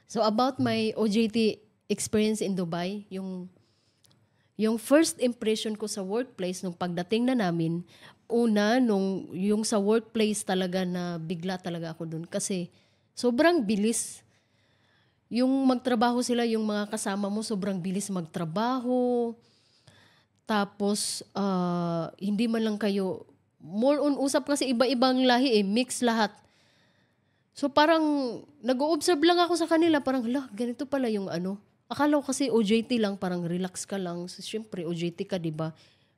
So about my OJT experience in Dubai, yung first impression ko sa workplace nung pagdating na namin, una nung yung sa workplace talaga na bigla talaga ako dun kasi sobrang bilis. Yung magtrabaho sila, yung mga kasama mo sobrang bilis magtrabaho. Tapos hindi man lang kayo more on usap kasi iba-ibang lahi mix lahat. So parang nag-o-observe lang ako sa kanila, parang ganito pala yung ano. Akala ko kasi OJT lang, parang relax ka lang. So, syempre, OJT ka, di ba?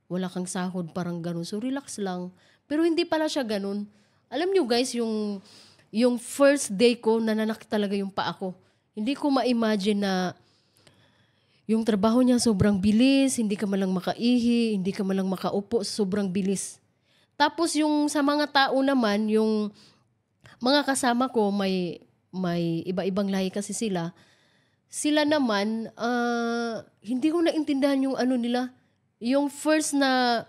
Wala kang sahod, parang ganun. So, relax lang. Pero hindi pala siya ganun. Alam nyo guys, yung first day ko, nananakit talaga yung paa ko. Hindi ko ma-imagine na yung trabaho niya sobrang bilis, hindi ka malang makaihi, hindi ka malang makaupo, sobrang bilis. Tapos yung sa mga tao naman, yung mga kasama ko, may iba-ibang lahi kasi sila. Sila naman, hindi ko naintindihan yung ano nila. Yung first na,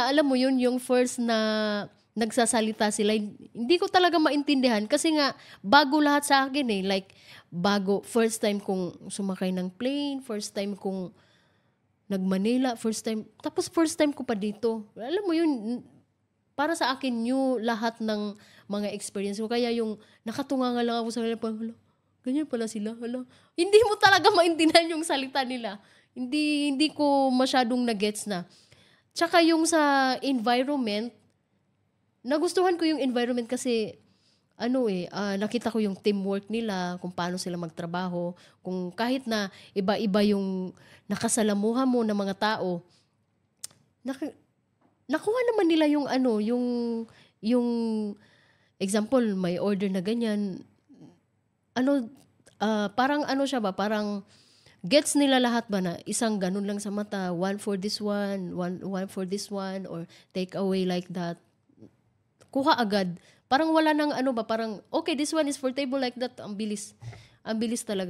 alam mo yun, yung first na nagsasalita sila, hindi ko talaga maintindihan kasi nga, bago lahat sa akin like, bago, first time kong sumakay ng plane, first time kong nag-Manila, tapos first time ko pa dito. Alam mo yun, para sa akin, new lahat ng mga experience ko. Kaya yung nakatunga nga lang ako sa kanila, parang, ganyan pala sila. Hindi mo talaga maintindihan yung salita nila. Hindi ko masyadong na-gets na. Tsaka yung sa environment, nagustuhan ko yung environment kasi nakita ko yung teamwork nila, kung paano sila magtrabaho, kung kahit na iba-iba yung nakasalamuha mo ng mga tao, nakuha naman nila yung yung example, may order na ganyan, parang siya ba, parang gets nila lahat ba na isang ganun lang sa mata, one for this one, one for this one, or take away like that. Kuha agad. Parang wala nang parang, okay, this one is for table like that. Ang bilis. Ang bilis talaga.